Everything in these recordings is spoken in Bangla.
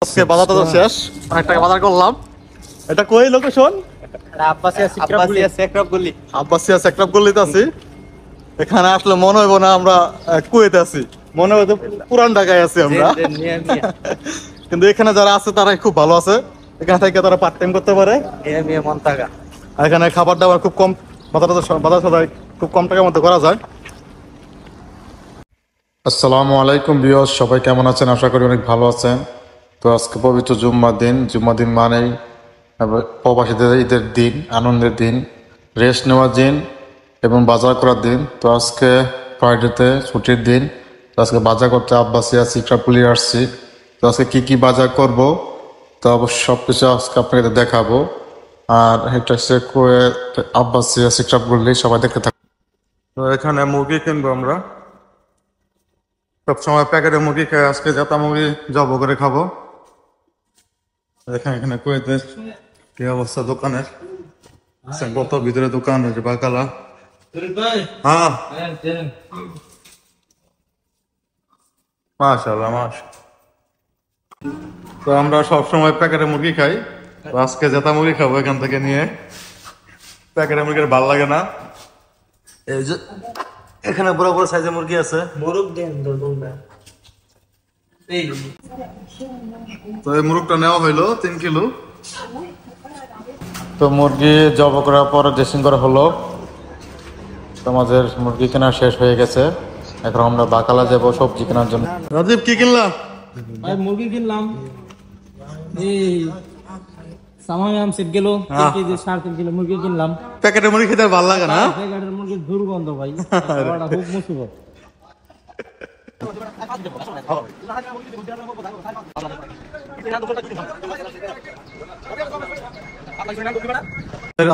আজকে বাজারটা তো শেষ, অনেক টাকা বাজার করলাম। এটা কই লোকেশন? আব্বাসিয়া সেক্টর গলিতে আছি। এখানে আসলে মনে হইব না আমরা কুয়েতে আছি, মনে হইব পুরান ঢাকায় আছি আমরা। কিন্তু এখানে যারা আছে তারা খুব ভালো আছে, এখানে থেকে তারা পার্ট টাইম করতে পারে। আর এখানে খাবার দাবার খুব কম, বাজার সদাই খুব কম টাকার মধ্যে করা যায়। আসসালামু আলাইকুম ভিউয়ার্স, সবাই কেমন আছেন? আশা করি অনেক ভালো আছেন। তো আজকে পবিত্র জুম্মার দিন মানেই প্রবাসীদের ঈদের দিন, আনন্দের দিন, রেস্ট নেওয়ার দিন এবং বাজার করার দিন। তো আজকে ফ্রাইডেতে ছুটির দিন। তো আজকে বাজার করতে আব্বাসিয়া সিকরাপুলি আসছি। তো আজকে কি বাজার করব তো অবশ্য সব কিছু আজকে আপনাকে দেখাবো। আর এটা হচ্ছে আব্বাসিয়া সিকরাপুলি, সবাই দেখতে থাকবো। তো এখানে মুরগি কিনবো আমরা। সবসময় প্যাকেটের মুরগি খাই, আজকে জাতা মুরগি জব করে খাবো। এখানে কুয়েতে কি অবস্থা দোকানের, কত ভিতরে দোকান হয়েছে বাকালা। হ্যাঁ মাশাআল্লাহ তো আমরা সবসময় প্যাকেটের মুরগি খাই, তো আজকে জাতা মুরগি খাবো এখান থেকে নিয়ে। প্যাকেটের মুরগির ভালো লাগে না। এই যে এখানে বড় বড় সাইজের মুরগি আছে। তো এই মুরগটা নেওয়া হইলো 3 কিলো। তো মুরগি জব করার পর ড্রেসিং করা হলো। আমাদের মুরগি কেনা শেষ হয়ে গেছে, এখন আমরা বাকালা যাবো সবজি কেনার জন্য। রাজীব কি কিনলাম? মুরগি কিনলাম, এই সামাম সেট গেল 3 কেজি 3.5 কিলো মুরগি কিনলাম। প্যাকেটের মুরগি খেতে ভালো লাগে না, প্যাকেটের মুরগির দুর্গন্ধ ভাই, খুব মুসিবত।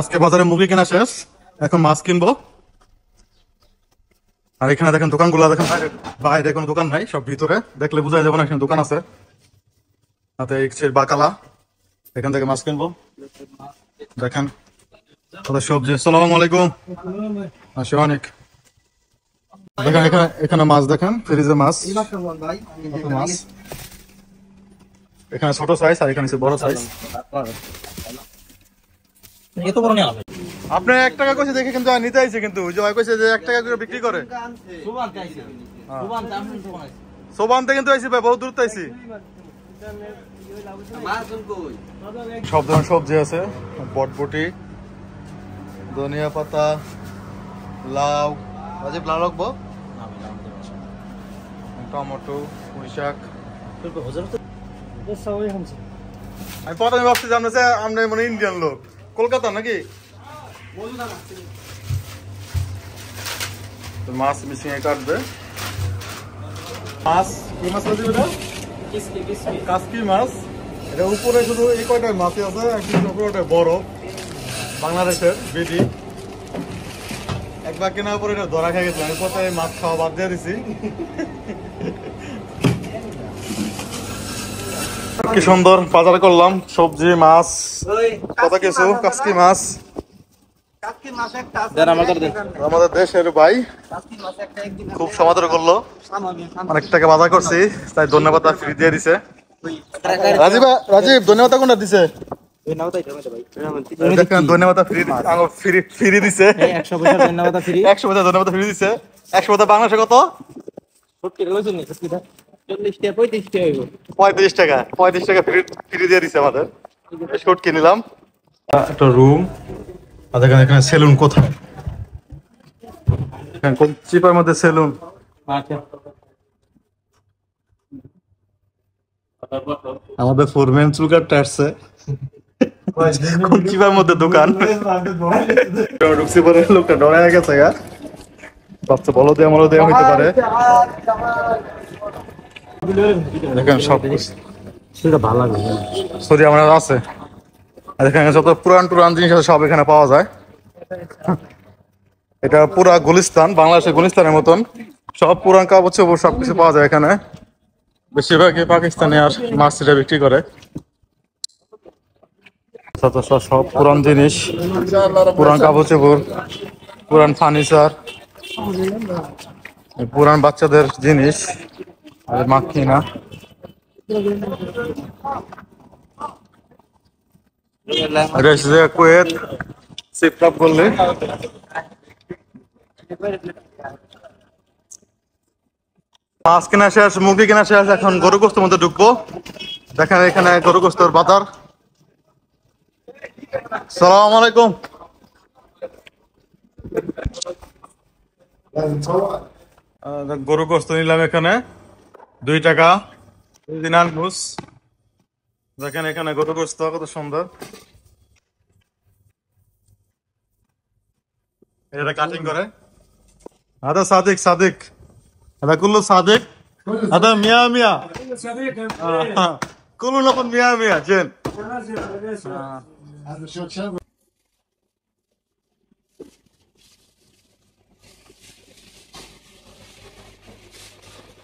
আজকে বাজারে মুরগি কেনা শেষ, এখন মাছ কিনবো। আর এখানে দেখেন দোকানগুলো, দেখেন বাইরে কোনো দোকান নাই, সব ভিতরে। দেখলে বোঝা যাবে না এখানে দোকান আছে। হাতে বাকালা, এখান থেকে মাছ কিনবো। দেখেন সবজি। আসসালামু আলাইকুম। আসে অনেক দেখেন এখানে মাছ, দেখেন ফ্রিজে মাছ। এখানে ছোট সাইজ আর এখানে বড় সাইজ। আপনি 1 টাকা কইছে দেখে কিন্তু নিতে আইছে, কিন্তু ওই যে ভাই কইছে যে 1 টাকা করে বিক্রি করে। সোবানতে কিন্তু আইছি ভাই, বহুত দূর আইছি। সব ধরনের সবজি আছে, বটবটি, ধনিয়া পাতা, লাউ। রাজীব লাউ লাগবো, টমেটো, পুঁই শাক। আমি প্রথমে ভাবছি যে আমরা মানে ইন্ডিয়ান লোক, কলকাতা নাকি। মাছ মিশিং কাটবে। মাছ কি মাছ আছে এটা? কাসকি মাছ। এটা উপরে শুধু এই কয়টা মাছ আছে, উপরে বড় বাংলাদেশের বিধি। একবার কেনার পরে এটা ধরা খেয়ে গেছে, আমি কোথায় মাছ খাওয়া বাদ দিয়ে দিছি। কি সুন্দর বাজার করলাম, সবজি মাছ কত কিছু। কাসকি মাছ আমাদের দেশের ভাই খুব সমাদর করলো, অনেক টাকা বাজার করছি, তাই ধন্যবাদ ফ্রি দিয়ে দিছে। রাজীব ধন্যবাদ কোনটা দিছে? ধন্যবাদ ফ্রি দিছে, 100 পয়সা ধন্যবাদ ফ্রি দিছে। 100 পয়সা বাংলাদেশে কত? 35 টাকা। 35 টাকা ফ্রি দিয়ে দিছে আমাদের। শুট কিনলাম একটা রুম। আর দেখেন এখানে সেলুন কোথায়, কোন চিপার মধ্যে সেলুন। আমাদের ফোরম্যান চুল কাটতে আসছে, কোন চিপার মধ্যে দোকান। ঢুকছি পরে লোকটা ডরায় গেছে গা, ভাবছে বলো দেওয়া হইতে পারে। দেখেন সব সেটা ভালো লাগে, সরি আমার আছে। আর এখানে যত পুরান জিনিস আছে সব এখানে পাওয়া যায়। এটা পুরা গুলিস্তান, বাংলাদেশের গুলিস্তানের মতন সব পুরান কাপড় চোপড় সবকিছু পাওয়া যায় এখানে। বেশিরভাগই পাকিস্তানি আর মাছটা বিক্রি করে। সব পুরান জিনিস, পুরান কাপড় চোপড়, পুরান ফার্নিচার, পুরান বাচ্চাদের জিনিস, মাখিনা। এটা হচ্ছে কুয়েত সিপ ক্লাব বললে। মাছ কেনা শেষ, মুরগি কেনা শেষ, এখন গরু গোস্তের মধ্যে ঢুকবো। দেখেন এখানে গরু গোস্তের বাজার। সালাম আলাইকুম। গরু গোস্ত নিলাম এখানে 2 টাকা। দিনার ঘুষ। দেখেন এখানে গরু গোস্ত কত সুন্দর। এটা কাটিং করে। আদা সাদিক সাদিক। এটা কুল্লু সাদিক। আদা মিয়া মিয়া। কুল্লু লপন মিয়া মিয়া জেন।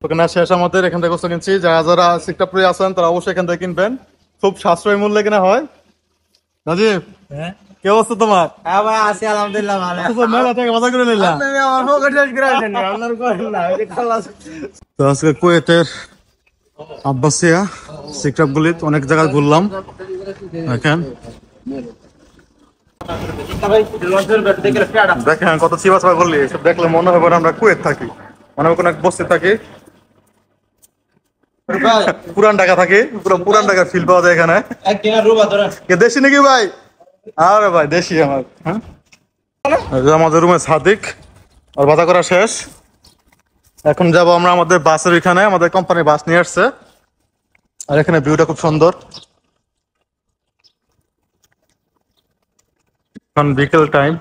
ওখানে শেষ আমাদের এখান থেকে গোস্ত কিনছি। যারা যারা সিকটাপুরে আছেন তারা অবশ্যই এখান থেকে কিনবেন, খুব সাশ্রয়ী মূল্যে কেনা হয়। রাজীব কি অবস্থা তোমার? আলহামদুলিল্লাহ ভালো। মেলা থেকে বাজার করে নিলাম। তো আজকে কুয়েতের আব্বাসিয়া সিকটাপ গুলি অনেক জায়গায় ঘুরলাম। দেখেন দেখেন কত চিবা চাবা করলি, এসব দেখলে মনে হবে আমরা কুয়েত থাকি, মনে হবে কোনো এক বস্তি থাকি, পুরান ঢাকা থাকি, পুরো পুরান ঢাকার ফিল পাওয়া যায় এখানে। কে দেশি নাকি ভাই? আরে ভাই দেশি আমার। হ্যাঁ আমাদের রুমে সাদিক আর বাজার করা শেষ। এখন যাব আমরা আমাদের বাসের এখানে, আমাদের কোম্পানি বাস নিয়ে আসছে। আর এখানে ভিউটা খুব সুন্দর। এখন বিকেল টাইম।